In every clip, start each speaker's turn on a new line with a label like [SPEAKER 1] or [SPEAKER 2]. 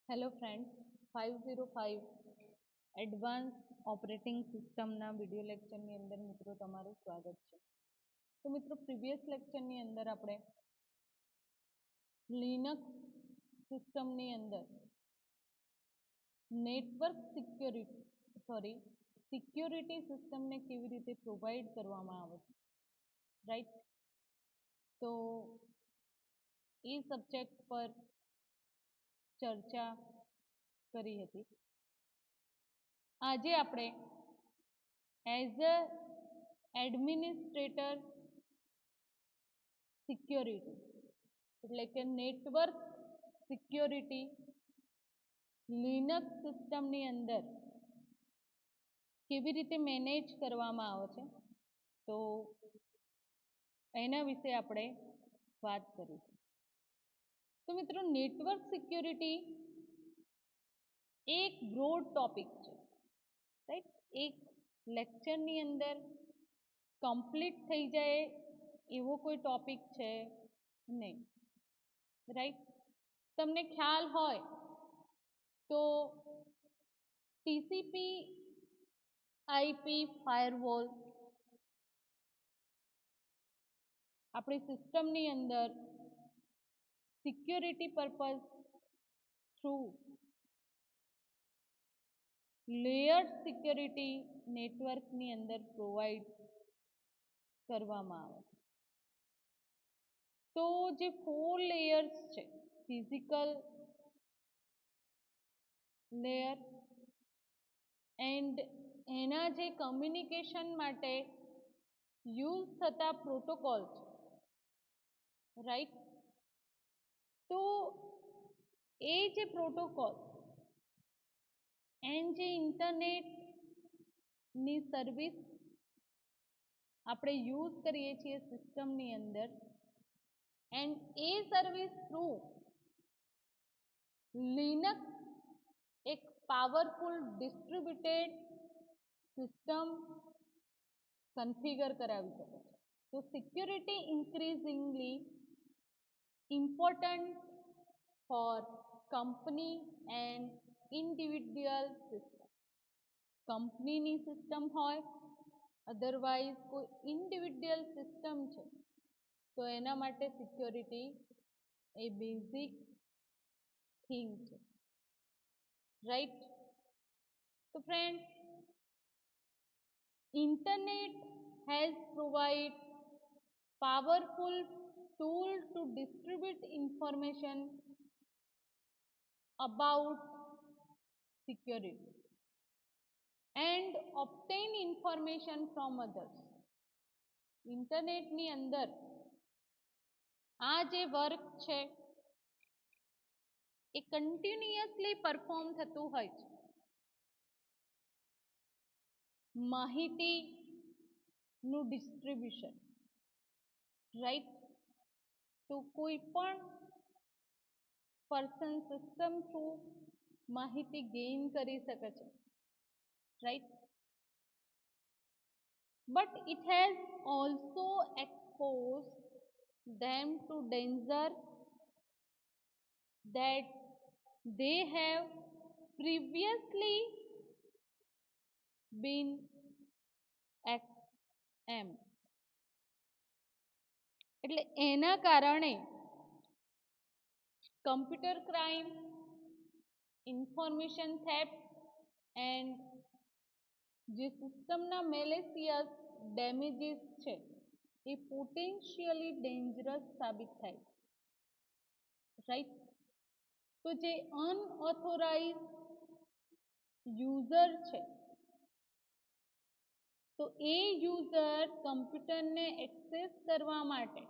[SPEAKER 1] Hello friends 505 advance operating સિસ્ટમના video લેક્ચરની અંદર મિત્રો તમારું સ્વાગત છે. તો મિત્રો પ્રીવિયસ લેક્ચરની અંદર આપણે લિનક્સ સિસ્ટમની અંદર નેટવર્ક સિક્યોરિટી સિસ્ટમને કેવી રીતે પ્રોવાઈડ કરવામાં આવે છે, રાઈટ. તો એ સબ્જેક્ટ પર ચર્ચા કરી હતી. આજે આપણે એઝ અ એડમિનિસ્ટ્રેટર સિક્યોરિટી એટલે કે નેટવર્ક સિક્યોરિટી લિનક્સ સિસ્ટમની અંદર કેવી રીતે મેનેજ કરવામાં આવે છે, તો એના વિશે આપણે વાત કરીશું. તો મિત્રો નેટવર્ક સિક્યોરિટી એક બ્રોડ ટોપિક છે, રાઈટ. એક લેક્ચરની અંદર કમ્પ્લીટ થઈ જાય એવો કોઈ ટોપિક છે નહીં, રાઈટ. તમને ખ્યાલ હોય તો ટીસીપી આઈપી ફાયરવોલ આપણી સિસ્ટમની અંદર security purpose through layered security નેટવર્કની અંદર પ્રોવાઈડ કરવામાં આવે છે. તો જે 4 લેયર્સ છે, ફિઝિકલ લેયર એન્ડ એના જે કમ્યુનિકેશન માટે યુઝ થતા પ્રોટોકોલ છે, રાઈટ. તો એ જે પ્રોટોકોલ એન્ડ જે ઇન્ટરનેટની સર્વિસ આપણે યુઝ કરીએ છીએ સિસ્ટમની અંદર, and A service through Linux એક પાવરફુલ ડિસ્ટ્રીબ્યુટેડ સિસ્ટમ કન્ફિગર કરાવી શકે છે. તો security ઇન્ક્રીઝિંગલી important for company and individual system. કંપનીની સિસ્ટમ હોય અધરવાઇઝ કોઈ ઇન્ડિવિડ્યુઅલ સિસ્ટમ છે, તો એના માટે સિક્યોરિટી એ બેઝિક થિંગ છે, રાઈટ. તો friends, internet has provide powerful tool to distribute information about security and obtain information from others. ઇન્ટરનેટની અંદર આ જે વર્ક છે એ કન્ટિન્યુઅસલી પરફોર્મ થતું હોય છે. માહિતીનું ડિસ્ટ્રીબ્યુશન, રાઈટ. તો કોઈ પણ પર્સન સિસ્ટમ થ્રુ માહિતી ગેઇન કરી શકે છે, right. But it has also expose them to danger that they have previously been XM. એટલે એના કારણે computer crime, information theft and જે સિસ્ટમના મેલેસિયસ ડેમેજીસ છે એ પોટેન્શિયલી ડેન્જરસ સાબિત થાય, રાઈટ. તો જે અનઓથોરાઇઝ યુઝર છે, તો એ યુઝર કમ્પ્યુટરને એક્સેસ કરવા માટે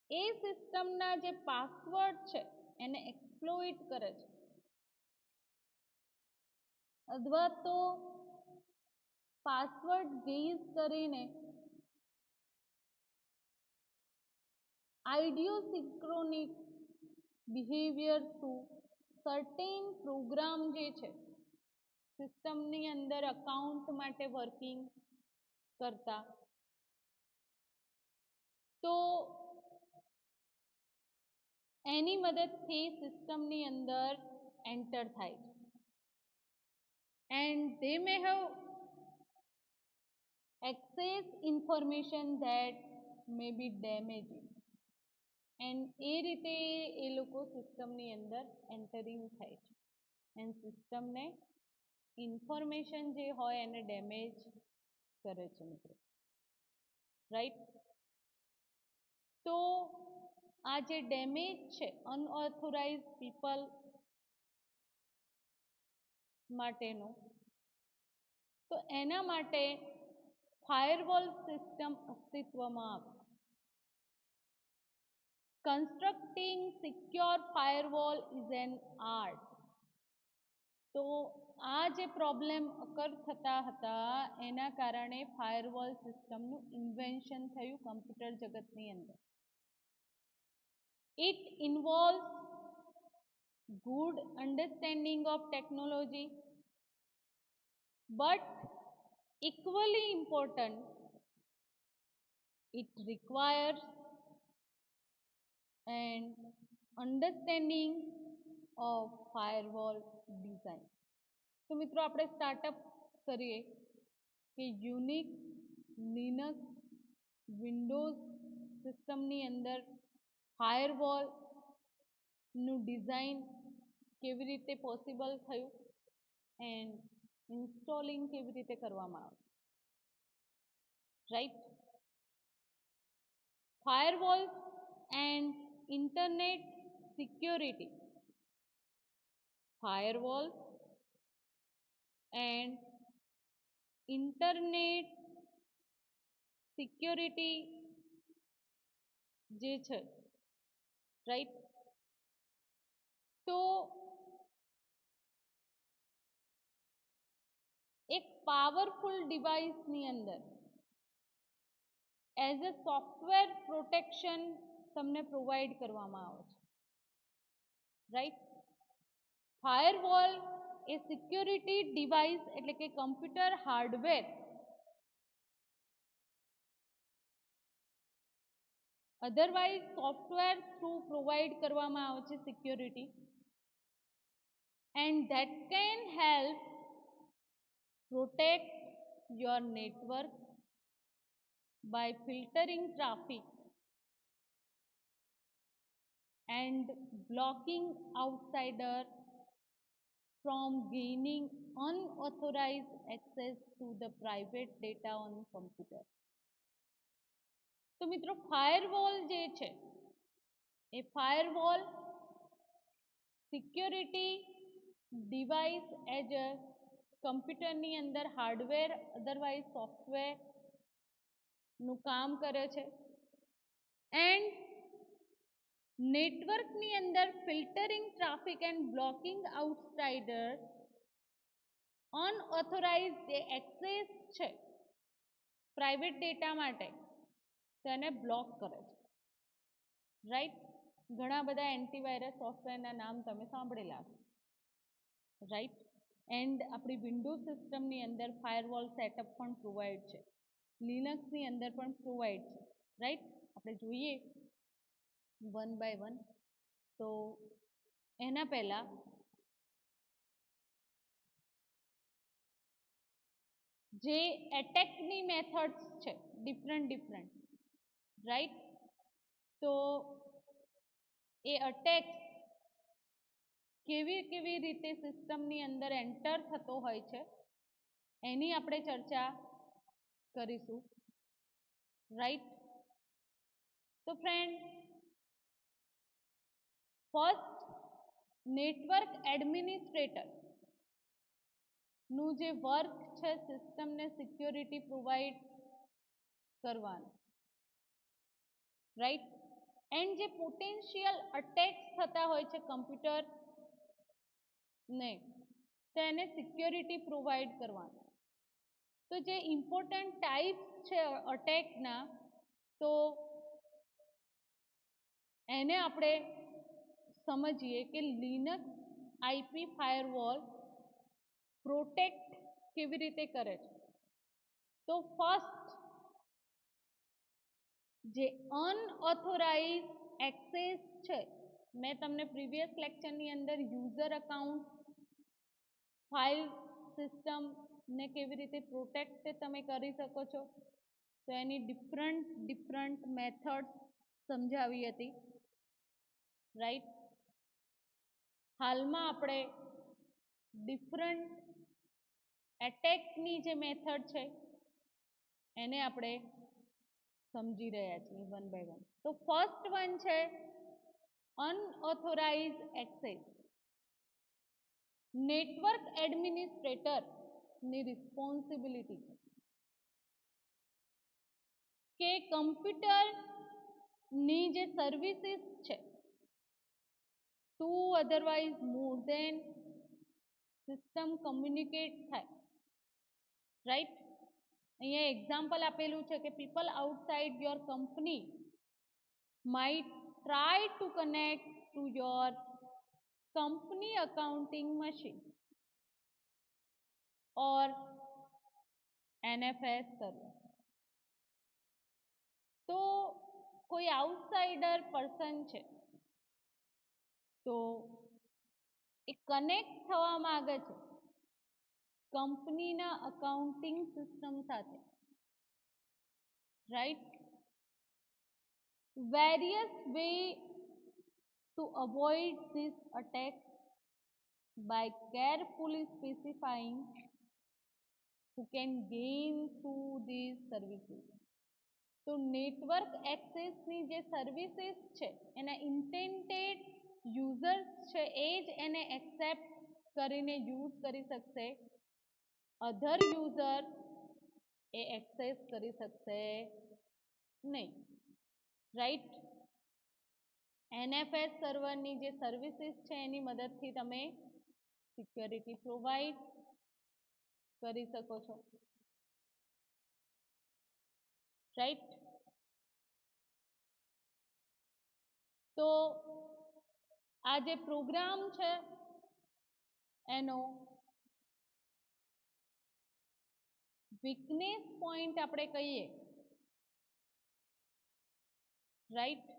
[SPEAKER 1] એ સિસ્ટમના જે પાસવર્ડ છે એને એક્સપ્લોઇટ કરે છે, અથવા તો પાસવર્ડ ગેસ કરીને આઇડિયોસિન્ક્રોનિક બિહેવિયર થ્રુ સર્ટેન પ્રોગ્રામ જે છે સિસ્ટમની અંદર અકાઉન્ટ માટે વર્કિંગ કરતા, તો એની મદદથી સિસ્ટમની અંદર એન્ટર થાય છે and they may have access information that may be damaging and એ રીતે એ લોકો સિસ્ટમની અંદર એન્ટરિંગ થાય છે એન્ડ સિસ્ટમને ઇન્ફોર્મેશન જે હોય એને ડેમેજ કરે છે મિત્રો, રાઈટ. તો આ જે ડેમેજ છે અનઓથોરાઇઝ પીપલ માટેનું, તો એના માટે ફાયરવોલ સિસ્ટમ અસ્તિત્વમાં આવે. Constructing secure firewall is an art. તો આ જે પ્રોબ્લેમ અકર થતા હતા એના કારણે ફાયરવોલ સિસ્ટમનું ઇન્વેન્શન થયું કમ્પ્યુટર જગતની અંદર. It ઇન્વોલ્વ્સ good understanding of technology, but equally important, it requires an understanding of firewall design. તો મિત્રો આપણે સ્ટાર્ટઅપ કરીએ કે યુનિક, લિનક્સ, વિન્ડોઝ સિસ્ટમની અંદર ફાયરવોલ નું ડિઝાઇન કેવી રીતે પોસિબલ થયું એન્ડ ઇન્સ્ટોલિંગ કેવી રીતે કરવામાં આવે, right. Firewall and internet security. Firewall and internet security જે છે, રાઈટ. તો એક પાવરફુલ ડિવાઇસની અંદર એઝ અ સોફ્ટવેર પ્રોટેક્શન તમને પ્રોવાઈડ કરવામાં આવે છે, રાઈટ. ફાયરવોલ એ સિક્યોરિટી ડિવાઇસ એટલે કે computer hardware otherwise software through provide કરવામાં આવે છે security and that can help protect your network by filtering traffic and blocking outsiders from gaining unauthorized access to the private data on computer. તો મિત્રો firewall જે છે એ firewall security device as a કમ્પ્યુટરની અંદર હાર્ડવેર અધરવાઇઝ સોફ્ટવેરનું કામ કરે છે એન્ડ નેટવર્કની અંદર filtering traffic and blocking outsider unauthorise જે એક્સેસ છે પ્રાઇવેટ ડેટા માટે તેને બ્લોક કરે છે, રાઈટ. ઘણા બધા એન્ટીવાયરસ સોફ્ટવેરના નામ તમે સાંભળેલા હશે, રાઈટ. એન્ડ આપણી વિન્ડોઝ સિસ્ટમની અંદર ફાયરવોલ સેટઅપ પણ પ્રોવાઈડ છે, લિનક્સની અંદર પણ પ્રોવાઈડ છે, રાઈટ. આપણે જોઈએ વન બાય વન. તો એના પહેલાં જે એટેકની મેથડ્સ છે ડિફરન્ટ, રાઈટ. તો એ અટેક કેવી કેવી રીતે સિસ્ટમની અંદર એન્ટર થતો હોય છે એની આપણે ચર્ચા કરીશું, રાઈટ. તો ફ્રેન્ડ, ફર્સ્ટ નેટવર્ક એડમિનિસ્ટ્રેટર નું જે વર્ક છે સિસ્ટમને સિક્યોરિટી પ્રોવાઈડ કરવાનું, રાઈટ. એન્ડ જે પોટેન્શિયલ અટેક્સ થતા હોય છે કમ્પ્યુટર ને તેને સિક્યોરિટી પ્રોવાઈડ કરવાનું. તો જે ઇમ્પોર્ટન્ટ ટાઈપ્સ છે અટેકના, તો એને આપણે સમજીએ કે લિનક્સ આઈપી ફાયરવોલ પ્રોટેક્ટ કેવી રીતે કરે છે. તો ફર્સ્ટ જે અનઓથોરાઇઝ એક્સેસ છે મેં તમને પ્રીવિયસ લેક્ચરની અંદર યુઝર અકાઉન્ટ, ફાઇલ સિસ્ટમ ને કેવી રીતે પ્રોટેક્ટ તમે કરી શકો છો તો એની ડિફરન્ટ મેથડ સમજાવી હતી, રાઈટ. હાલમાં આપણે ડિફરન્ટ એટેકની જે મેથડ છે એને આપણે સમજી રહ્યા છીએ વન બાય વન. તો ફર્સ્ટ વન છે અનઓથોરાઇઝ એક્સેસ. નેટવર્ક એડમિનિસ્ટ્રેટરની રિસ્પોન્સિબિલિટી છે કે કમ્પ્યુટરની જે સર્વિસીસ છે ટુ અધરવાઇઝ મોર દેન સિસ્ટમ કમ્યુનિકેટ થાય, રાઈટ. અહીંયા એક્ઝામ્પલ આપેલું છે કે people outside your company might try to connect to your company accounting machine or NFS server. તો કોઈ આઉટસાઇડર પર્સન છે તો એ કનેક્ટ થવા માંગે છે કંપનીના અકાઉન્ટિંગ સિસ્ટમ સાથે, right. Various way to avoid this attack by carefully specifying who can gain through these services. તો નેટવર્ક એક્સેસની જે સર્વિસીસ છે એના ઇન્ટેન્ટેડ યુઝર્સ છે એ જ એને એક્સેપ્ટ કરીને યુઝ કરી શકશે, અધર યુઝર એ એક્સેસ કરી શકશે નહીં, રાઈટ. NFS સર્વરની જે સર્વિસીસ છે એની મદદથી તમે સિક્યોરિટી પ્રોવાઈડ કરી શકો છો, રાઈટ. તો આ જે પ્રોગ્રામ છે એનો વીકનેસ પોઈન્ટ આપણે કહીએ, રાઈટ.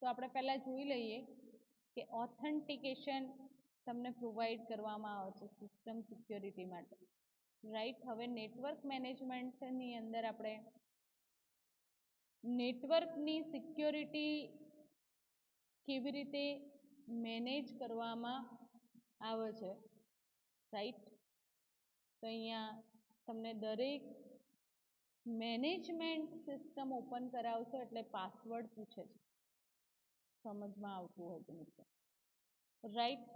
[SPEAKER 1] તો આપણે પહેલા જોઈ લઈએ કે ઓથેન્ટિકેશન તમને પ્રોવાઈડ કરવામાં આવે છે સિસ્ટમ સિક્યોરિટી માટે, રાઈટ. હવે નેટવર્ક મેનેજમેન્ટની અંદર આપણે નેટવર્કની સિક્યોરિટી કેવી રીતે મેનેજ કરવામાં આવે છે, રાઈટ. તો અહીંયા તમને દરેક મેનેજમેન્ટ સિસ્ટમ ઓપન કરાવશો એટલે પાસવર્ડ પૂછે છે, સમજમાં આવતું હોય તો મિત્રો, રાઈટ.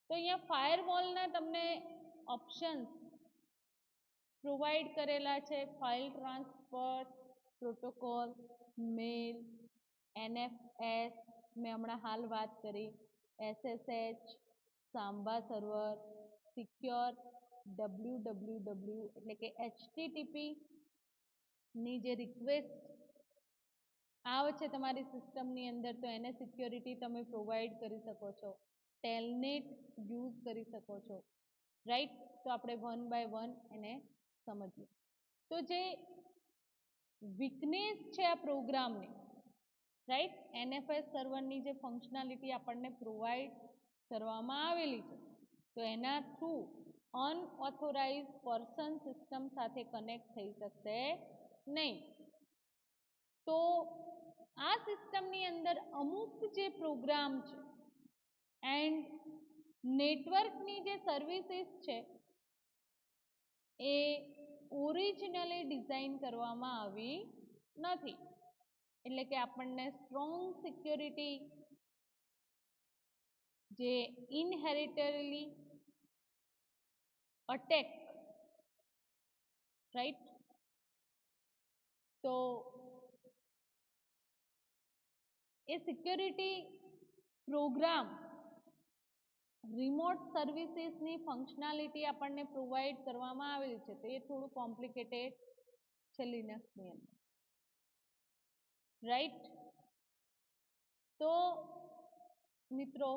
[SPEAKER 1] તો અહીંયા ફાયરવોલના તમને ઓપ્શન્સ પ્રોવાઈડ કરેલા છે, ફાઇલ ટ્રાન્સફર પ્રોટોકોલ, મેલ, NFS મેં હમણાં હાલ વાત કરી, SSH, સાંબા સર્વર, સિક્યોર, WWW એટલે કે HTTP ની જે રિક્વેસ્ટ આવે છે તમારી સિસ્ટમની અંદર તો એને સિક્યોરિટી તમે પ્રોવાઈડ કરી શકો છો, ટેલનેટ યુઝ કરી શકો છો, રાઈટ. તો આપણે વન બાય વન એને સમજીએ. તો જે વીકનેસ છે આ પ્રોગ્રામની, રાઈટ, NFS સર્વરની જે ફંક્શનાલિટી આપણને પ્રોવાઈડ કરવામાં આવેલી છે તો એના થ્રુ અનઓથોરાઇઝ પર્સન સિસ્ટમ સાથે કનેક્ટ થઈ શકશે નહીં. તો આ સિસ્ટમની અંદર અમુક જે પ્રોગ્રામ છે એન્ડ નેટવર્કની જે સર્વિસીસ છે એ ઓરિજિનલી ડિઝાઇન કરવામાં આવી નથી, એટલે કે આપણને સ્ટ્રોંગ સિક્યોરિટી જે ઇનહેરિટરી અટેક, રાઈટ. તો એ સિક્યોરિટી પ્રોગ્રામ રિમોટ સર્વિસીસની ફંક્શનાલિટી આપણને પ્રોવાઈડ કરવામાં આવેલી છે તો એ થોડું કોમ્પ્લિકેટેડ છે લિનક્સની અંદર, રાઈટ. તો મિત્રો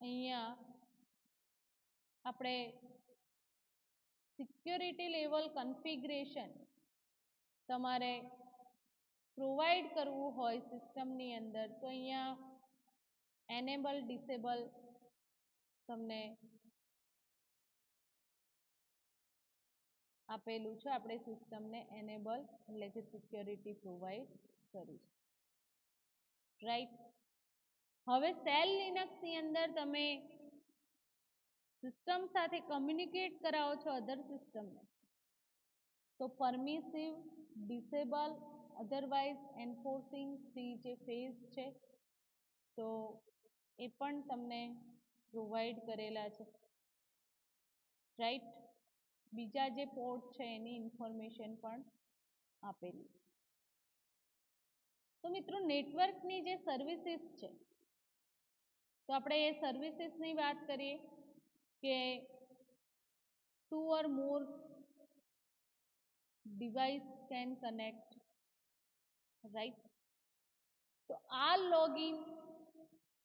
[SPEAKER 1] અહીંયા આપણે સિક્યોરિટી લેવલ કન્ફિગરેશન તમારે પ્રોવાઈડ કરવું હોય સિસ્ટમની અંદર તો અહીંયા એનેબલ ડિસેબલ તમને આપેલું છે. આપણે સિસ્ટમને એનેબલ એટલે કે સિક્યોરિટી પ્રોવાઈડ કરી છે. રાઈટ. હવે સેલ લિનક્સની અંદર તમે સિસ્ટમ સાથે કમ્યુનિકેટ કરાવો છો અધર સિસ્ટમને, તો પરમિસિવ, ડિસેબલ, અધરવાઇઝ એન્ફોર્સિંગ 3 જે ફેઝ છે તો એ પણ તમને પ્રોવાઈડ કરેલા છે. રાઈટ. બીજા જે પોર્ટ છે એની ઇન્ફોર્મેશન પણ આપેલી. તો મિત્રો નેટવર્કની જે સર્વિસીસ છે તો આપણે એ સર્વિસીસની વાત કરીએ કે 2 or more device can connect, right? તો આ લોગિન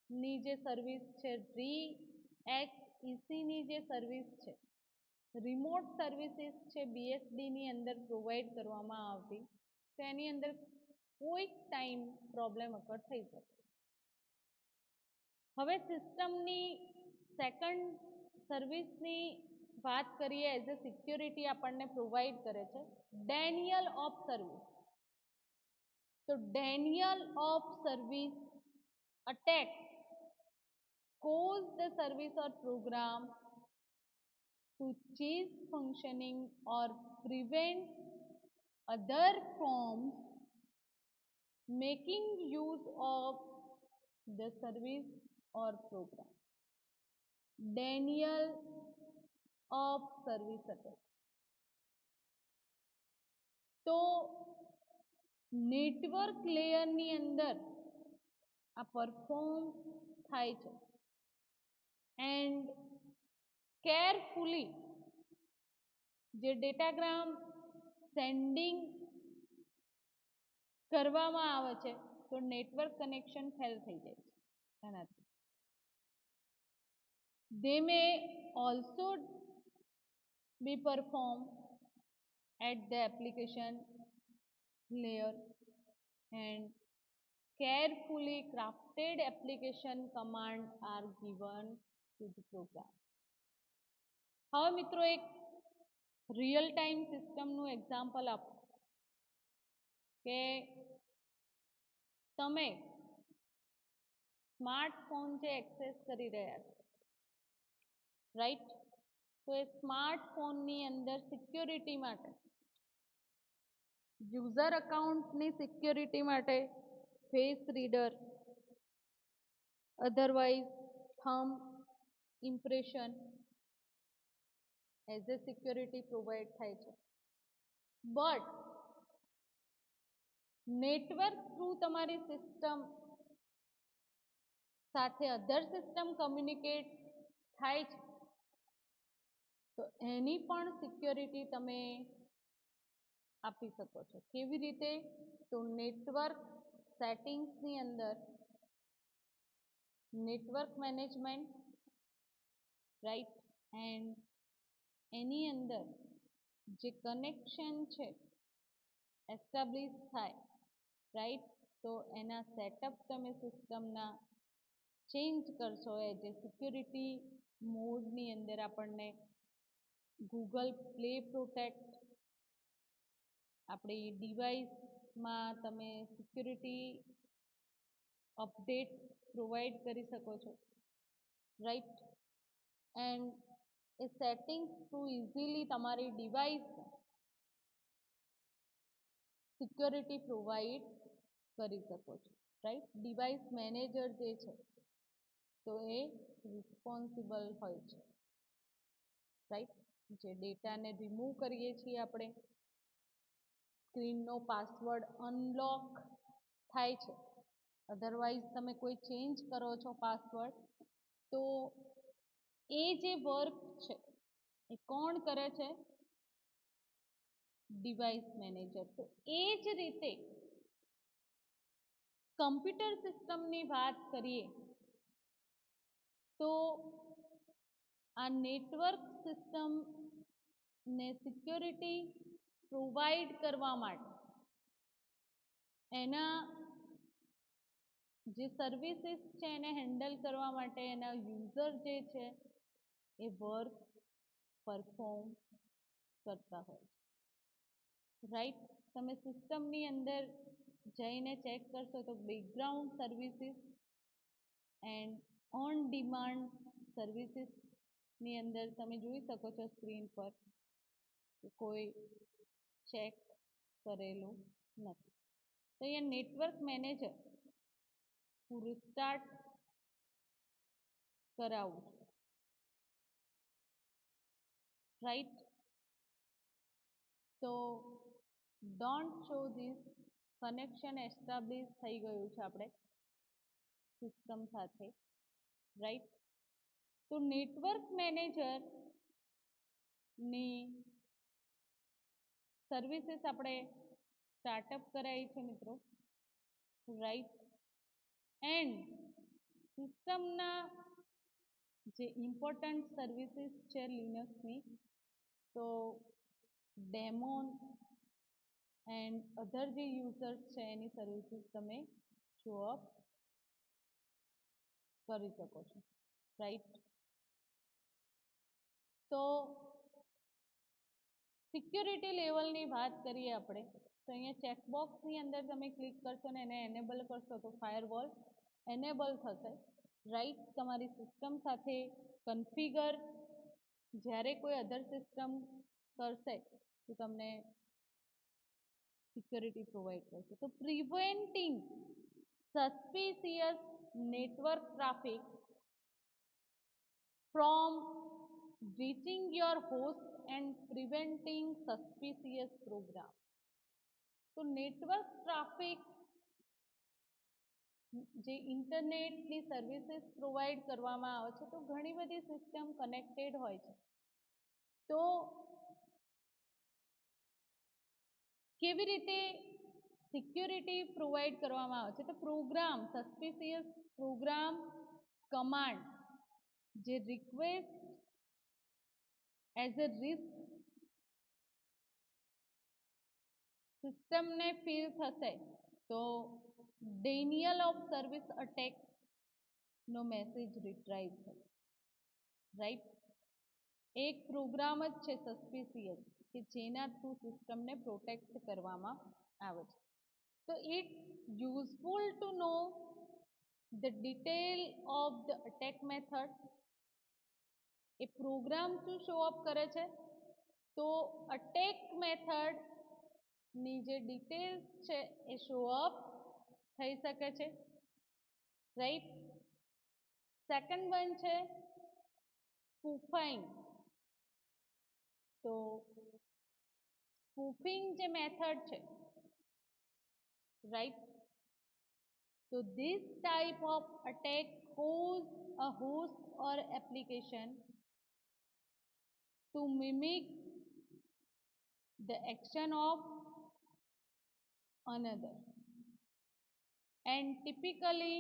[SPEAKER 1] ની જે સર્વિસ છે, REXEC ની જે સર્વિસ છે, રિમોટ સર્વિસીસ છે BSD ની અંદર પ્રોવાઈડ કરવામાં આવતી, તો એની અંદર કોઈક ટાઈમ પ્રોબ્લેમ અકર થઈ શકે. હવે સિસ્ટમની સેકન્ડ સર્વિસની વાત કરીએ એઝ અ સિક્યોરિટી આપણને પ્રોવાઈડ કરે છે ડેનિયલ ઓફ સર્વિસ. તો denial of service attack cause the service or program to cease functioning or prevent other from making use of the service or program. Denial of service attack. તો network લેયરની અંદર આ perform થાય છે and carefully જે datagram sending કરવામાં આવે છે તો નેટવર્ક કનેક્શન ફેલ થઈ જાય છે એનાથી. They may also be performed at the application layer and carefully crafted application command are given to the program. હવે મિત્રો એક રિયલ ટાઈમ સિસ્ટમનું એક્ઝામ્પલ આપો કે તમે સ્માર્ટફોન જે એક્સેસ કરી રહ્યા છો, રાઈટ. તો એ સ્માર્ટફોનની અંદર સિક્યોરિટી માટે, યુઝર અકાઉન્ટની સિક્યોરિટી માટે face reader, otherwise thumb impression as a security provide થાય છે. બટ નેટવર્ક થ્રુ તમારી સિસ્ટમ સાથે અધર સિસ્ટમ કમ્યુનિકેટ થાય છે તો એની પણ સિક્યોરિટી તમે આપી શકો છો. કેવી રીતે? તો નેટવર્ક સેટિંગ્સની અંદર નેટવર્ક મેનેજમેન્ટ, રાઈટ, એન્ડ એની અંદર જે કનેક્શન છે એસ્ટાબ્લિશ થાય, રાઈટ, તો એના સેટઅપ તમે સિસ્ટમના ચેન્જ કરશો એ જે સિક્યોરિટી મોડની અંદર આપણને ગૂગલ પ્લે પ્રોટેક્ટ, આપણી ડિવાઇસમાં તમે સિક્યોરિટી અપડેટ પ્રોવાઈડ કરી શકો છો, right. And A settings through easily તમારી ડિવાઇસ સિક્યોરિટી પ્રોવાઈડ કરી શકો છો, રાઈટ. ડિવાઇસ મેનેજર જે છે તો એ રિસ્પોન્સિબલ હોય છે, રાઈટ. જે ડેટાને રિમૂવ કરીએ છીએ આપણે, સ્ક્રીનનો પાસવર્ડ અનલોક થાય છે, અધરવાઇઝ તમે કોઈ ચેન્જ કરો છો પાસવર્ડ તો એ જે વર્ક છે એ કોણ કરે છે? Device manager. તો એ જ રીતે કમ્પ્યુટર સિસ્ટમની વાત કરીએ તો આ નેટવર્ક સિસ્ટમને સિક્યોરિટી પ્રોવાઈડ કરવા માટે એના જે સર્વિસીસ છે એને હેન્ડલ કરવા માટે એના યુઝર જે છે એ વર્ક પરફોર્મ કરતા હોય છે, રાઈટ. તમે સિસ્ટમની અંદર જઈને ચેક કરશો તો background services and on demand સર્વિસીસની અંદર તમે જોઈ શકો છો સ્ક્રીન પર કે કોઈ ચેક કરેલું નથી. તો અહીંયા નેટવર્ક મેનેજર હું રિસ્ટાર્ટ કરાવું છું, રાઈટ. તો don't show this connection establish થઈ ગયું છે આપણે સિસ્ટમ સાથે, રાઈટ. તો નેટવર્ક મેનેજરની સર્વિસીસ આપણે સ્ટાર્ટઅપ કરાવી છે મિત્રો, રાઈટ. એન્ડ સિસ્ટમના જે ઇમ્પોર્ટન્ટ સર્વિસીસ છે લિનક્સની, તો ડેમોન એન્ડ અધર જે યુઝર્સ છે એની સર્વિસીસ તમે શો અપ કરી શકો છો, રાઈટ. તો સિક્યુરિટી લેવલની વાત કરીએ આપણે તો અહીંયા ચેકબોક્સની અંદર તમે ક્લિક કરશો ને એને એનેબલ કરશો તો ફાયરવોલ એનેબલ થશે, રાઈટ. તમારી સિસ્ટમ સાથે કન્ફિગર જ્યારે કોઈ અધર સિસ્ટમ કરશે તો તમને સિક્યોરિટી પ્રોવાઈડ કરશે. તો preventing suspicious network traffic from reaching your host and preventing suspicious program. તો નેટવર્ક ટ્રાફિક જે ઇન્ટરનેટની સર્વિસીસ પ્રોવાઈડ કરવામાં આવે છે તો ઘણી બધી સિસ્ટમ કનેક્ટેડ હોય છે. તો કેવી રીતે સિક્યોરિટી પ્રોવાઈડ કરવામાં આવે છે તો પ્રોગ્રામ સસ્પિશિયસ પ્રોગ્રામ કમાન્ડ જે રિક્વેસ્ટ એઝ અ રિસ્ક સિસ્ટમને ફીલ થશે તો ડેનિયલ ઓફ સર્વિસ અટેકનો મેસેજ રિટ્રાઈવ થશે, રાઈટ. એક પ્રોગ્રામ જ છે સસ્પિશિયસ કે જેના થ્રુ સિસ્ટમને પ્રોટેક્ટ કરવામાં આવે છે. તો it useful to know the detail of the attack method. એ પ્રોગ્રામ શું શો અપ કરે છે તો અટેક મેથડની જે ડિટેલ્સ છે એ શો અપ થઈ શકે છે, રાઈટ. સેકન્ડ વન છે સ્પૂફાઈંગ. તો સ્પૂફિંગ જે મેથડ છે, રાઈટ. તો this type of attack cause a host or application to mimic the action of another, and typically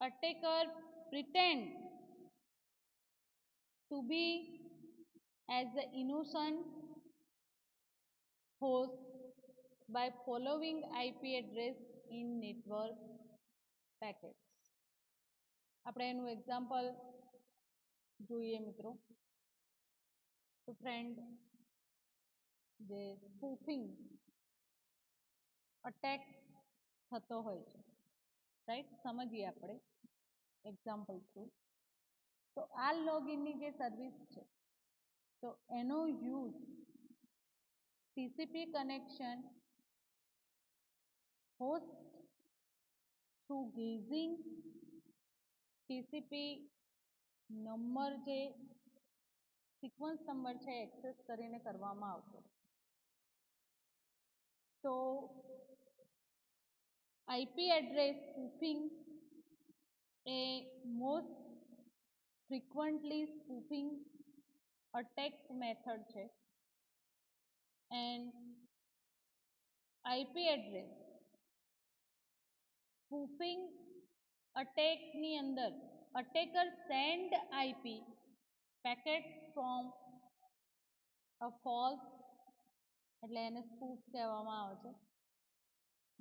[SPEAKER 1] attacker pretend to be as the innocent host by following IP address in network packets. આપણે એનું example જોઈએ મિત્રો. તો friend જે સ્પૂફિંગ attack થતો હોય છે, right, સમજીએ આપણે એક્ઝામ્પલ થ્રુ. તો આ લોગિનની જે સર્વિસ છે તો એનો use TCP connection host through gazing TCP number જે સિક્વન્સ નંબર છે એક્સેસ કરીને કરવામાં આવતો. તો IP એડ્રેસ સ્પૂફિંગ એ મોસ્ટ ફ્રીક્વન્ટલી સ્પૂફિંગ અટેક મેથડ છે. એન્ડ IP એડ્રેસ સ્પૂફિંગ અટેકની અંદર attacker send IP packet from a false એટલે એને સ્પૂફ કહેવામાં આવે છે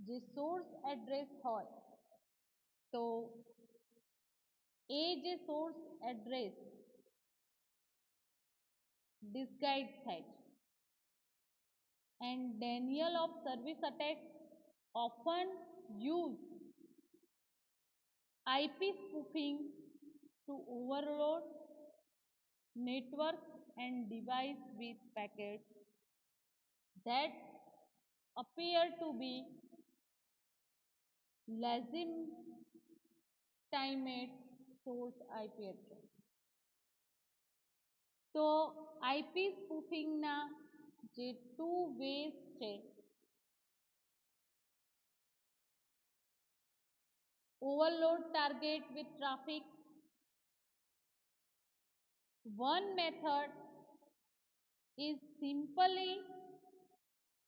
[SPEAKER 1] જે સોર્સ એડ્રેસ હોય તો એ જે સોર્સ એડ્રેસ ડિસગાઇડ થાય છે. And denial of service attacks often use IP spoofing to overload network and device with packets that appear to be legitimate source IP address. તો IP spoofing ના જે ટુ વેઝ છે, overload target with traffic. One method is simply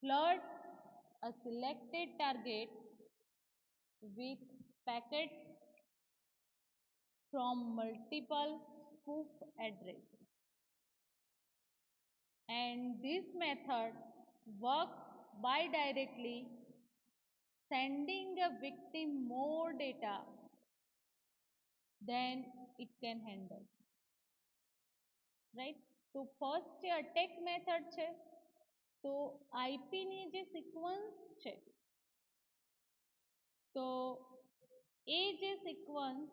[SPEAKER 1] flood a selected target with packets from multiple spoof addresses, and this method works by directly sending a victim more data than it can handle. Right? તો first જે attack method છે, તો આઈપીની જે sequence છે, તો એ જે sequence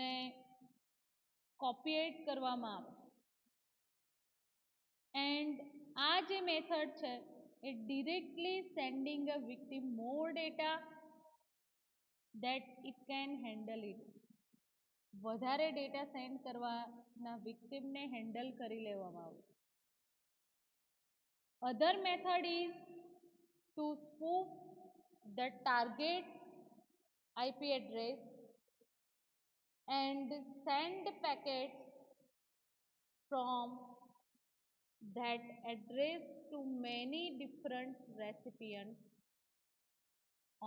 [SPEAKER 1] ને કોપીએટ કરવામાં આવે એન્ડ આ જે મેથડ છે એ directly sending a victim more data that it can handle it. વધારે ડેટા સેન્ડ કરવાના વિક્ટિમને હેન્ડલ કરી લેવામાં આવે. Other method is to spoof the target IP address and send packets from that address to many different recipients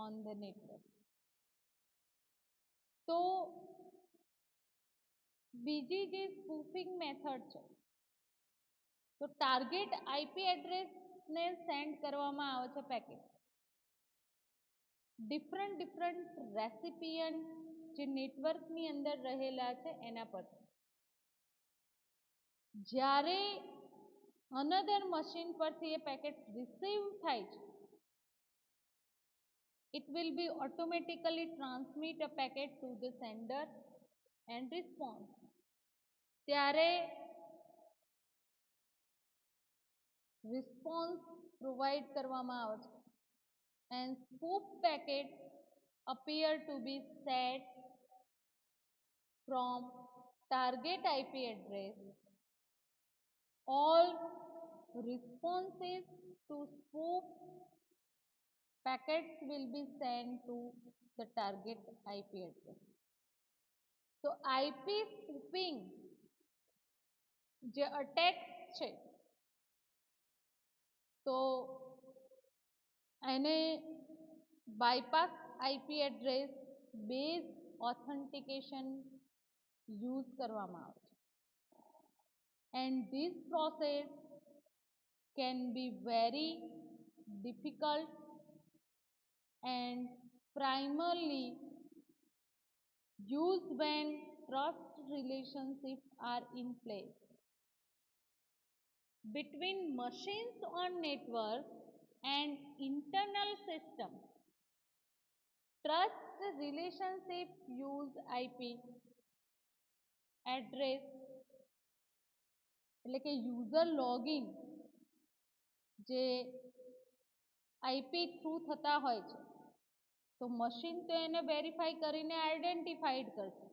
[SPEAKER 1] on the network. તો બીજી જે સ્પૂફિંગ method છે, તો ટાર્ગેટ આઈપી એડ્રેસને સેન્ડ કરવામાં આવે છે પેકેટ ડિફરન્ટ રેસિપિયન્ટ જે નેટવર્કની અંદર રહેલા છે એના પર. જ્યારે અનધર મશીન પરથી એ પેકેટ રિસીવ થાય છે, it will be automatically transmit a packet to the sender and response. ત્યારે રિસ્પોન્સ પ્રોવાઈડ કરવામાં આવે છે and spoof packets appear to be set from target IP address. All responses to spoof packets will be sent to the target IP address. So IP spoofing જે attack છે, તો એને bypass IP address base authentication use કરવામાં આવે છે. And this process can be very difficult and primarily used when trust relationships are in place between machines on network and internal system. Trust relationship use IP address એટલે કે user logging જે IP through થતા હોય છે, તો machine તો એને verify કરીને આઈડેન્ટિફાઈડ કરશે.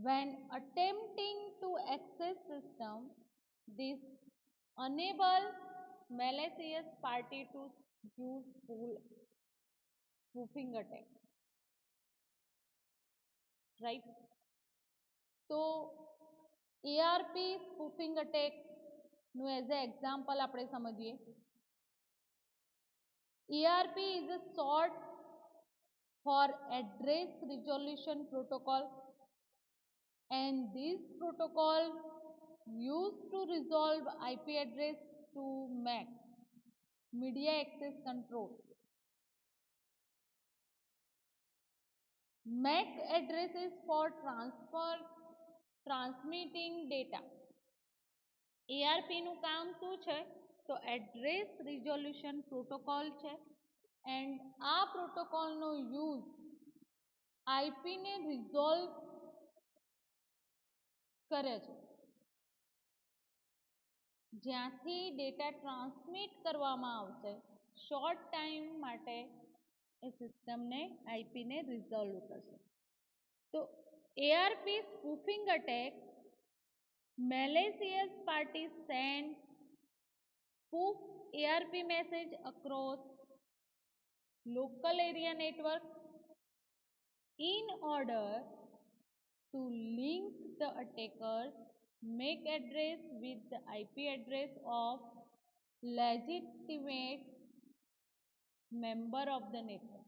[SPEAKER 1] When attempting to access system, this enable malicious party to use spoofing attack. Right? તો ARP spoofing attack નું એઝ એ એક્ઝામ્પલ આપણે સમજીએ. ARP is a short for address resolution protocol, and this protocol used to resolve IP address to MAC, Media Access Control. MAC address is for transmitting data. ARP નું કામ શું છે? તો address resolution protocol છે and આ પ્રોટોકોલનો use આઈપીને resolve કરે છે. જ્યાંથી ડેટા ટ્રાન્સમિટ કરવામાં આવશે શોર્ટ ટાઈમ માટે એ સિસ્ટમને આઈપીને રિઝોલ્વ કરશે. તો ARP spoofing attack, malicious parties send spoof ARP message across local area network in order to link the attacker's MAC address with the IP address of legitimate member of the network.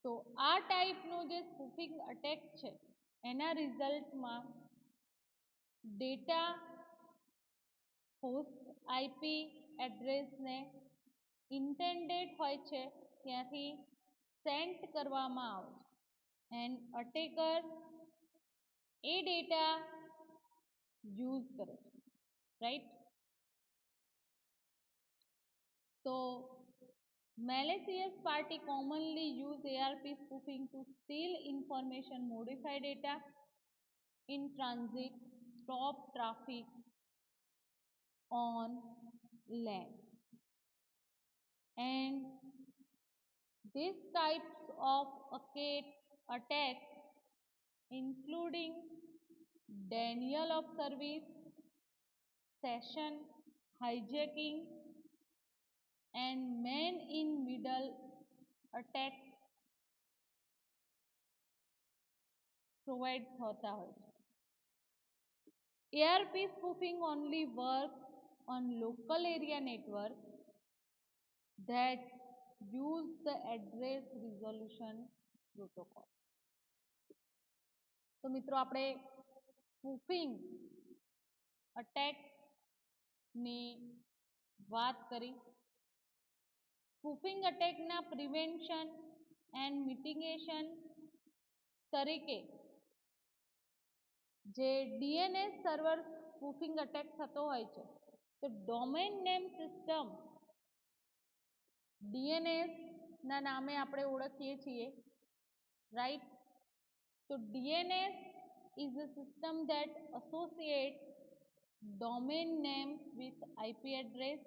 [SPEAKER 1] તો આ ટાઈપનું જે સ્પૂફિંગ attack છે એના રિઝલ્ટમાં data host IP એડ્રેસને ઇન્ટેન્ડેડ હોય છે ત્યાંથી સેન્ડ કરવામાં આવે છે and attacker A data use કરે છે, રાઈટ? તો malicious party commonly use ARP spoofing to steal information, modify data in transit, stop traffic on LAN. And these types of attacks including denial of service, session hijacking and man-in-middle attacks provide होता है. ARP spoofing only works on local area network that use the address resolution protocol. તો મિત્રો આપણે સ્પૂફિંગ attack ની વાત કરી. સ્પૂફિંગ અટેકના prevention and mitigation તરીકે જે DNS સર્વર સ્પૂફિંગ અટેક થતો હોય છે તો ડોમેન નેમ સિસ્ટમ DNS ના નામે આપણે ઓળખીએ છીએ, રાઈટ? તો DNS is a system that associates domain name with IP address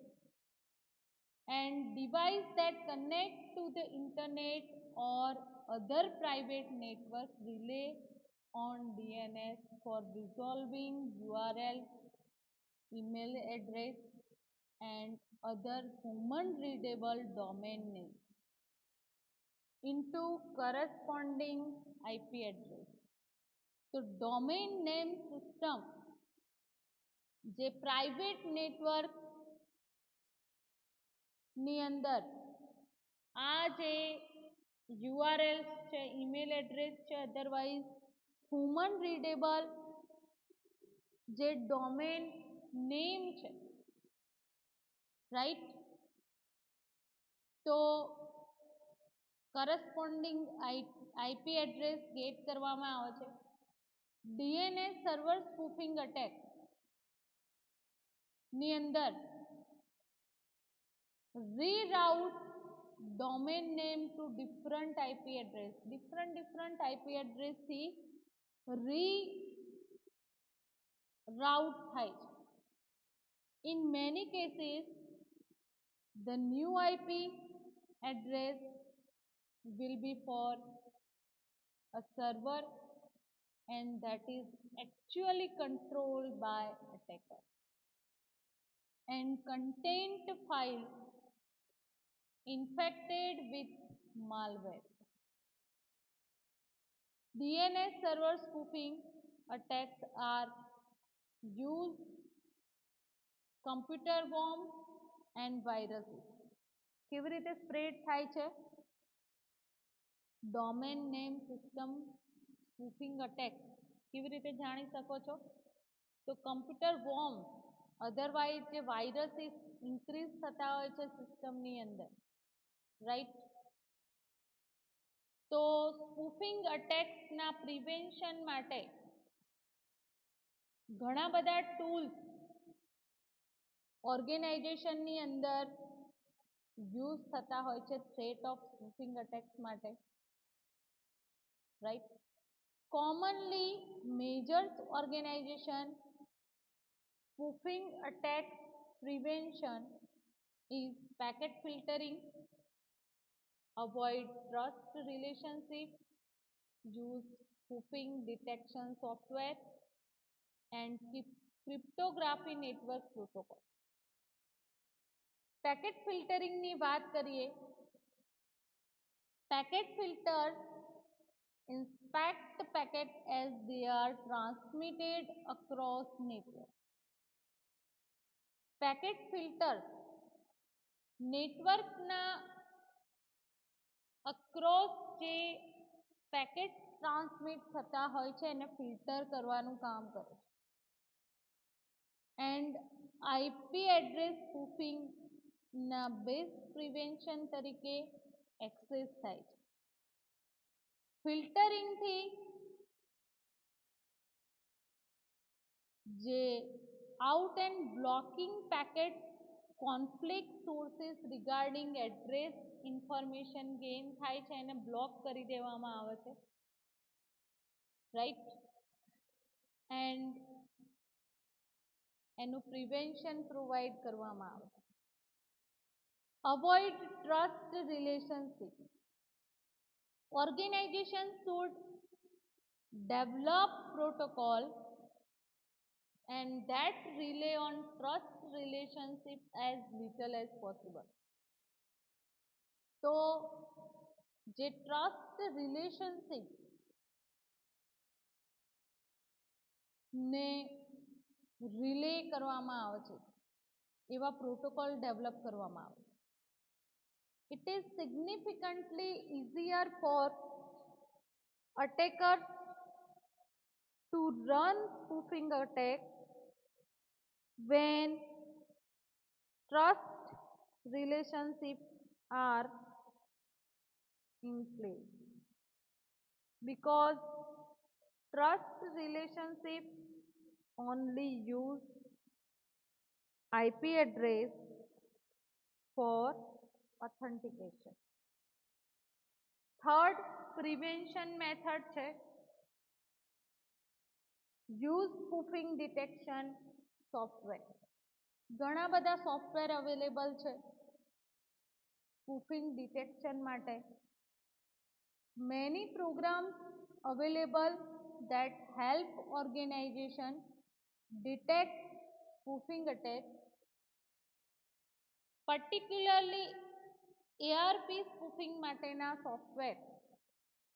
[SPEAKER 1] and device that connect to the internet or other private network rely on DNS for resolving URL, email address and other human readable domain names into corresponding IP address. તો domain name system જે private network ની અંદર આ જે URL છે, email address છે, otherwise human readable જે domain name છે, રાઈટ? તો કરસ્પોન્ડિંગ આઈપી એડ્રેસ ગેટ કરવામાં આવે છે. DNS સર્વર સ્પૂફિંગ અટેક ની અંદર reroute domain name to different IP address, different IP address થી reroute થાય છે. In many cases the new IP address will be for a server and that is actually controlled by attacker and content file infected with malware. DNS server spoofing attacks are used computer worms and viruses. કેવી રીતે spread થાય છે? Domain name system સ્પૂફિંગ attack કેવી રીતે જાણી શકો છો? તો કમ્પ્યુટર વોર્મ અધરવાઇઝ જે વાયરસીસ ઇન્ક્રીઝ થતા હોય છે સિસ્ટમની અંદર, રાઈટ. તો સ્પૂફિંગ અટેક્સના પ્રિવેન્શન માટે ઘણા બધા ટૂલ્સ ઓર્ગેનાઇઝેશનની અંદર યુઝ થતા હોય છે થ્રેટ ઓફ સ્પૂફિંગ અટેક્સ માટે, right. Commonly measures organization spoofing attack prevention is packet filtering, avoid trust relationship, use spoofing detection software and cryptography network protocol. Packet ફિલ્ટરિંગની વાત કરીએ. Packet filters inspect packets as they are transmitted across network. Packet filters નેટવર્કના across જે packet transmit થતા હોય છે એને filter કરવાનું કામ કરે છે. એન્ડ આઈપી એડ્રેસ સ્પૂફિંગના બેસ્ટ પ્રિવેન્શન તરીકે એક્સેસ થાય છે. ફિલ્ટરિંગથી જે out and blocking packet conflict sources regarding address information gain થાય છે એને બ્લોક કરી દેવામાં આવે છે, રાઈટ. એન્ડ એનું પ્રિવેન્શન પ્રોવાઈડ કરવામાં આવે છે. Avoid trust relationship. Organization should develop protocol and that rely on trust relationship as little as possible. તો જે ટ્રસ્ટ રિલેશનશિપ ને રિલે કરવામાં આવે છે એવા પ્રોટોકોલ ડેવલપ કરવામાં આવે છે. It is significantly easier for attackers to run spoofing attack when trust relationships are in place, because trust relationship only use IP address for authentication. Third prevention method છે use spoofing detection software. ઘણા બધા software available છે spoofing detection માટે. Many programs available that help organization detect spoofing attacks, particularly ARP spoofing માટેના software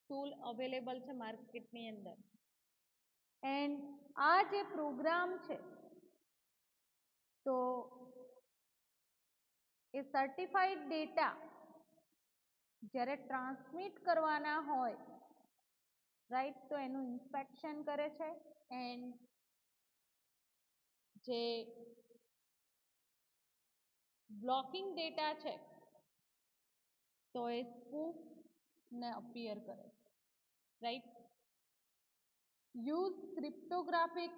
[SPEAKER 1] tool available છે માર્કેટની અંદર. And આ જે પ્રોગ્રામ છે તો એ સર્ટિફાઈડ ડેટા જ્યારે ટ્રાન્સમિટ કરવાના હોય, રાઈટ, તો એનું ઇન્સ્પેક્શન કરે છે એન્ડ જે બ્લોકિંગ ડેટા છે તો એ સ્પૂફ ને અપિયર કરે છે, right. Use cryptographic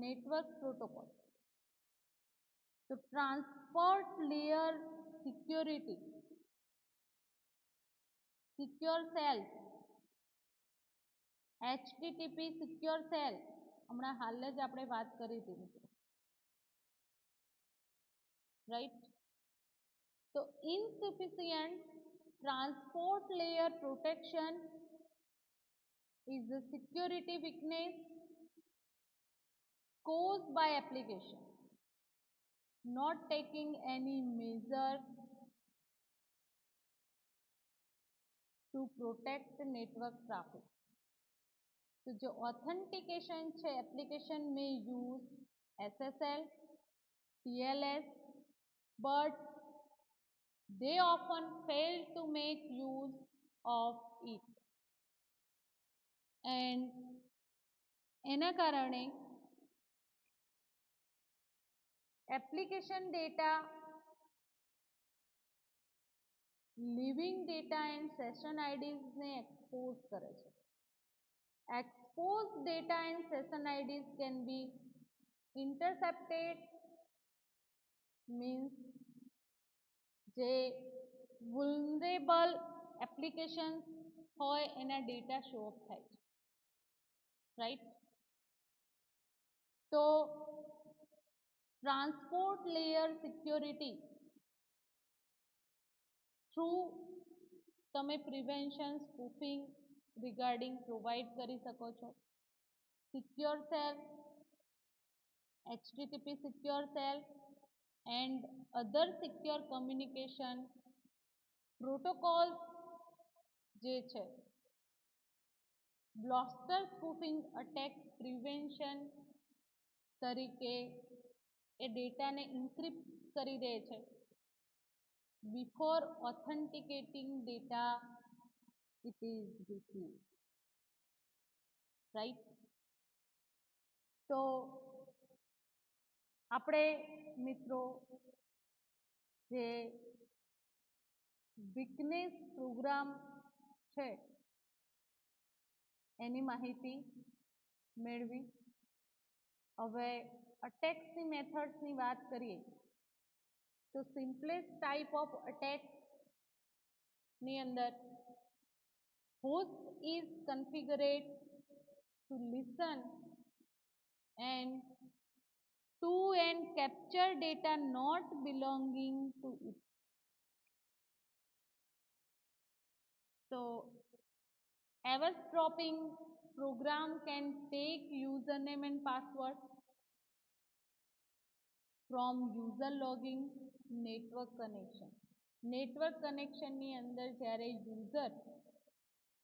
[SPEAKER 1] network protocol. તો transport layer security secure shell HTTP secure shell હમણાં હાલ જ આપણે વાત કરી હતી મિત્રો, રાઈટ. તો insufficient transport layer protection is a security weakness caused by application not taking any measure to protect network traffic. तो जो ऑथेंटिकेशन છે एप्लीकेशन में use SSL, TLS, but they often fail to make use of it. And એના કારણે application data, living data and session આઈડીઝને expose કરે છે. Exposed data and session IDs can be intercepted, means જે vulnerable applications હોય એના data show up થાય છે, રાઈટ. તો ટ્રાન્સપોર્ટ લેયર સિક્યોરિટી થ્રુ તમે પ્રિવેન્શન સ્પૂફિંગ રિગાર્ડિંગ પ્રોવાઈડ કરી શકો છો. Secure shell, HTTP secure cell and other secure communication protocols જે છે બ્લોસ્ટર સ્પૂફિંગ અટેક પ્રિવેન્શન તરીકે એ ડેટાને ઇન્ક્રિપ્ટ કરી દે છે before authenticating data it is received, right. તો આપણે મિત્રો જે વીકનેસ પ્રોગ્રામ છે એની માહિતી મેળવી. હવે અટેક્સની મેથડ્સની વાત કરીએ તો સિમ્પલેસ્ટ ટાઈપ ઓફ અટેકની અંદર host is configured to listen and to and capture data not belonging to it. So eavesdropping program can take username and password from user login network connection. Network કનેક્શનની અંદર જ્યારે user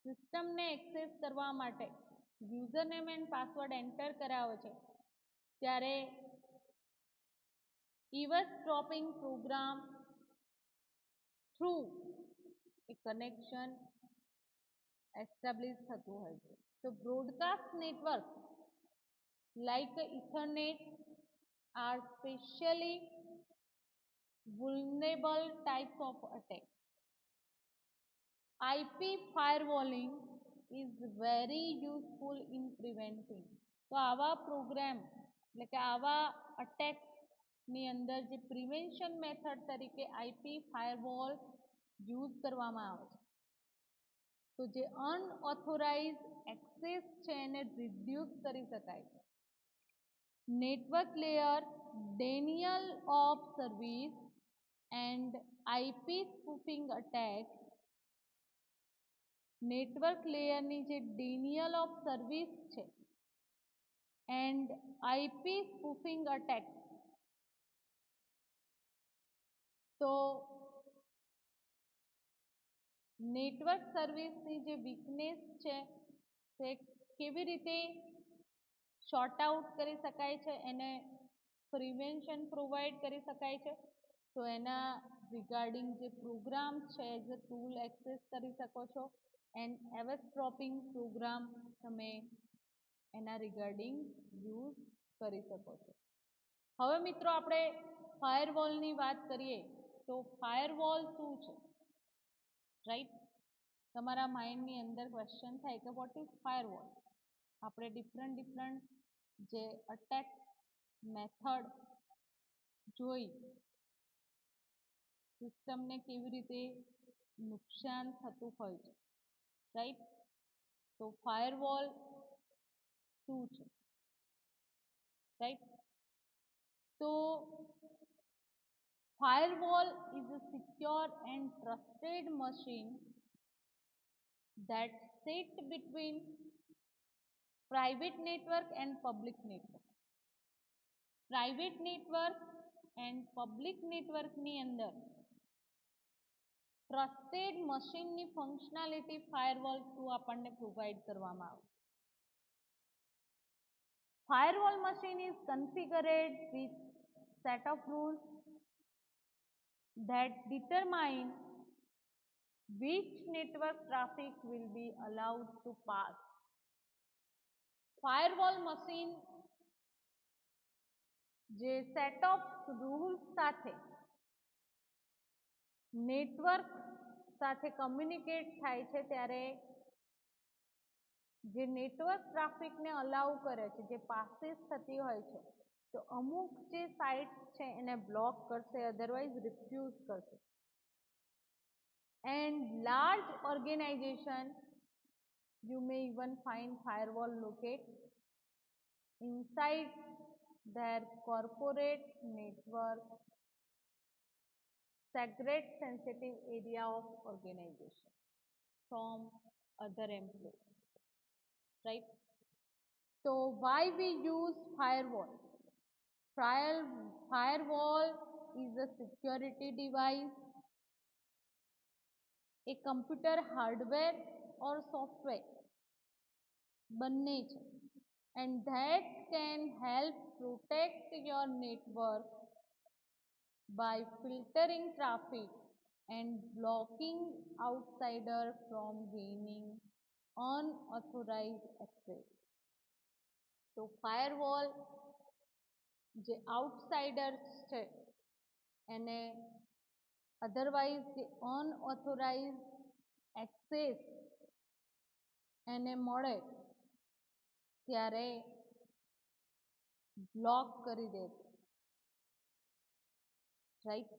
[SPEAKER 1] સિસ્ટમને access કરવા માટે username and password enter કરાવે છે ત્યારે eavesdropping programme through એ connection establish થતું હોય છે. તો broadcast network like ethernet are specially vulnerable types of attack. IP firewalling is very useful in preventing. તો આવા પ્રોગ્રામ એટલે કે આવા અટેકની અંદર જે પ્રિવેન્શન મેથડ તરીકે IP ફાયરવોલ યુઝ કરવામાં આવે છે. તો જે અનઓથોરાઇઝ એક્સેસ છે એને રિડ્યુસ કરી શકાય છે. network layer denial of service and IP spoofing attack. Network લેયરની જે denial of service છે and IP spoofing attack, તો નેટવર્ક સર્વિસની જે વીકનેસ છે તે કેવી રીતે શોર્ટ આઉટ કરી શકાય છે, એને પ્રિવેન્શન પ્રોવાઈડ કરી શકાય છે. તો એના રિગાર્ડિંગ જે પ્રોગ્રામ છે એઝ અ ટૂલ એક્સેસ કરી શકો છો એન્ડ એવસડ્રોપિંગ પ્રોગ્રામ તમે એના રિગાર્ડિંગ યુઝ કરી શકો છો. હવે મિત્રો આપણે ફાયરવોલની વાત કરીએ તો ફાયરવોલ શું છે, રાઈટ. તમારા માઇન્ડની અંદર ક્વેશ્ચન થાય કે વોટ ઇઝ ફાયરવોલ. આપણે ડિફરન્ટ જે અટેક મેથડ જોઈ સિસ્ટમને કેવી રીતે નુકસાન થતું હોય છે, રાઈટ. તો ફાયરવોલ શું છે, રાઈટ. તો firewall is a secure and trusted machine that sit between private network and public network. private network and public network ની અંદર ટ્રસ્ટેડ મશીનની ફંક્શનાલિટી ફાયરવોલ થ્રુ આપણને પ્રોવાઈડ કરવામાં આવે. Firewall machine is configured with set of rules that determine which network traffic will be allowed to pass. Firewall machine જે set of rules સાથે network સાથે communicate થાય છે ત્યારે જે નેટવર્ક ટ્રાફિકને અલાઉ કરે છે, જે પાસીસ થતી હોય છે, તો અમુક જે સાઇટ છે એને બ્લોક કરશે, અધરવાઇઝ રિફ્યુઝ કરશે. And large organization you may even find firewall locate inside their corporate network segregate sensitive area of organization from other employees, right? So why we use firewall? Firewall is a security device, a computer hardware or software બંને છે, and that can help protect your network by filtering traffic and blocking outsider from gaining unauthorized access. તો firewall જે outsiders છે એને otherwise જે unauthorise access એને મળે ત્યારે બ્લોક કરી દે છે, રાઈટ?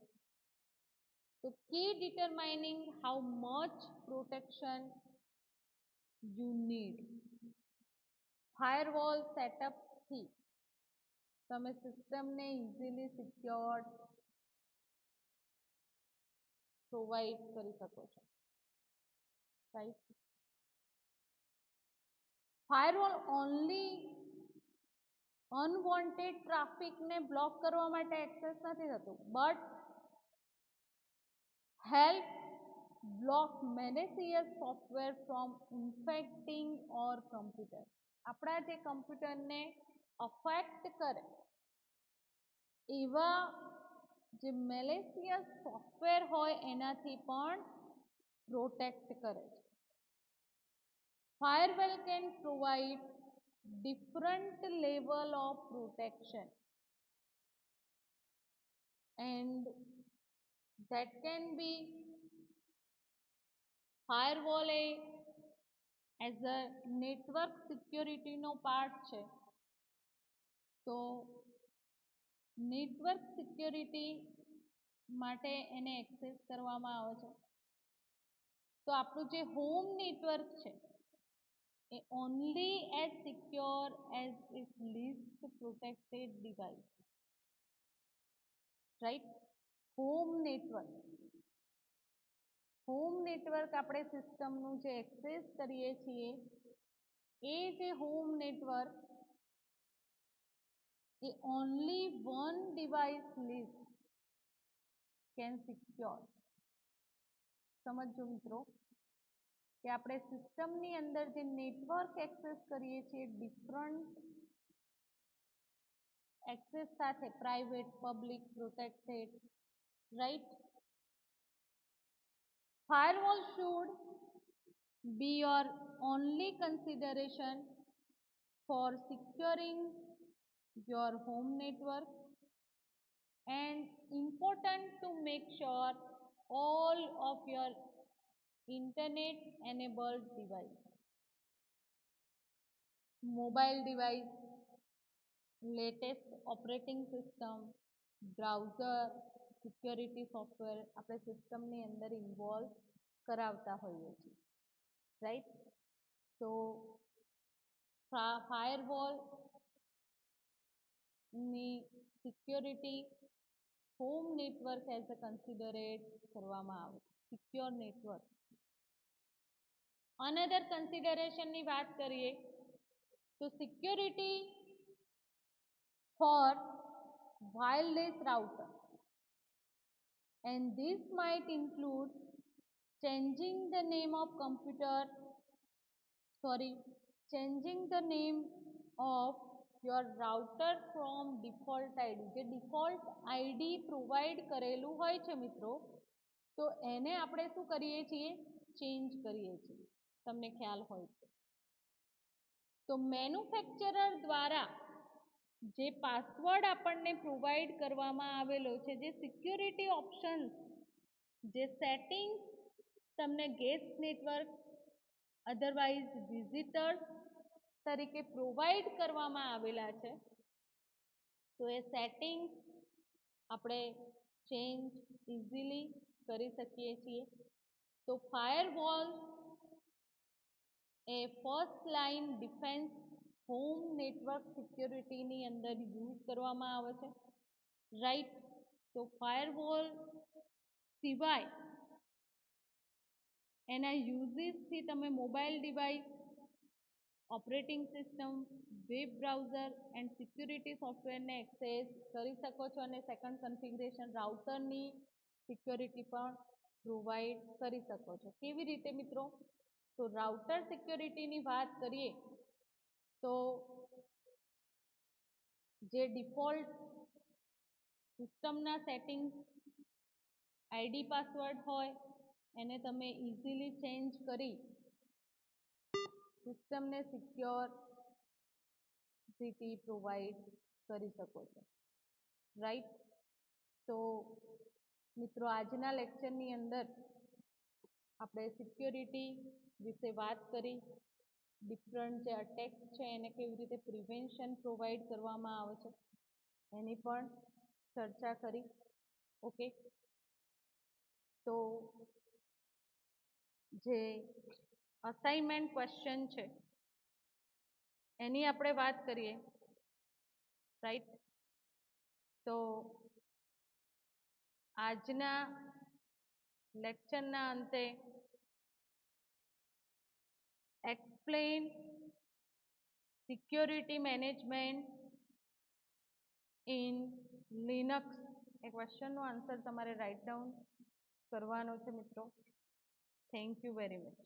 [SPEAKER 1] તો key determining how much protection you need. firewall setup થી તમે સિસ્ટમને ઇઝીલી સિક્યોર્ડ પ્રોવાઈડ કરી શકો છો, રાઈટ? ફાયરવોલ ઓનલી અનવોન્ટેડ ટ્રાફિકને બ્લોક કરવા માટે એક્સેસ નથી થતું, but help block malicious software from infecting or computer. આપણા જે કમ્પ્યુટરને અફેક્ટ કરે એવા જે મેલિશિયસ સોફ્ટવેર હોય એનાથી પણ પ્રોટેક્ટ કરે છે. Firewall can provide different level of protection and that can be firewall as a network security નો પાર્ટ છે, તો નેટવર્ક સિક્યોરિટી માટે એને એક્સેસ કરવામાં આવે છે. તો આપણું જે હોમ નેટવર્ક છે એ only as secure as its least protected device, right? Home network આપણે સિસ્ટમનું જે એક્સેસ કરીએ છીએ એ જે home network A only one device list can secure. સમજો મિત્રો કે આપણે સિસ્ટમની અંદર જે નેટવર્ક એક્સેસ કરીએ છીએ ડિફરન્ટ એક્સેસ સાથે private, public, protected, right? Firewall should be your only consideration for securing your home network and important to make sure all of your internet enabled device, mobile device, latest operating system, browser, security software આપણે સિસ્ટમની અંદર involve કરાવતા હોઈએ છીએ, right? તો ફાયરવોલની security home network as a considerate કરવામાં આવે, સિક્યોર નેટવર્ક. અનધર કન્સિડરેશનની વાત કરીએ તો security for wireless router, and this might include changing the name of your router from default ID. જે default ID પ્રોવાઈડ કરેલું હોય છે મિત્રો, તો એને આપણે શું કરીએ છીએ? ચેન્જ કરીએ છીએ, તમને ખ્યાલ હોય તો મેન્યુફેક્ચરર દ્વારા જે પાસવર્ડ આપણને પ્રોવાઈડ કરવામાં આવેલો છે, જે સિક્યોરિટી ઓપ્શન્સ, જે સેટિંગ્સ તમને ગેસ્ટ નેટવર્ક અધરવાઇઝ વિઝિટર્સ તરીકે પ્રોવાઈડ કરવામાં આવેલા છે, તો એ સેટિંગ્સ આપણે ચેન્જ ઇઝીલી કરી શકીએ છીએ. તો ફાયરવોલ એ first line defence home network સિક્યોરિટીની અંદર યુઝ કરવામાં આવે છે, રાઈટ. તો ફાયરવોલ સિવાય એના યુઝીસથી તમે mobile device, operating system, web browser and security સોફ્ટવેરને એક્સેસ કરી શકો છો અને સેકન્ડ કન્ફિગરેશન રાઉટરની સિક્યોરિટી પણ પ્રોવાઈડ કરી શકો છો. કેવી રીતે મિત્રો? તો રાઉટર સિક્યોરિટીની વાત કરીએ તો જે ડિફોલ્ટ સિસ્ટમના સેટિંગ્સ, આઈડી પાસવર્ડ હોય એને તમે ઇઝીલી ચેન્જ કરી સિસ્ટમને સિક્યોરિટી પ્રોવાઈડ કરી શકો છો, રાઈટ. તો મિત્રો આજના લેક્ચરની અંદર આપણે સિક્યોરિટી વિશે વાત કરી, ડિફરન્ટ જે અટેક્સ છે એને કેવી રીતે પ્રિવેન્શન પ્રોવાઈડ કરવામાં આવે છે એની પણ ચર્ચા કરી. ઓકે, તો જે અસાઇનમેન્ટ ક્વેશ્ચન છે એની આપણે વાત કરીએ, રાઈટ. તો આજના લેક્ચરના અંતે explain security management in Linux એ ક્વેશ્ચનનો આન્સર તમારે રાઇટ ડાઉન કરવાનો છે મિત્રો. Thank you very much.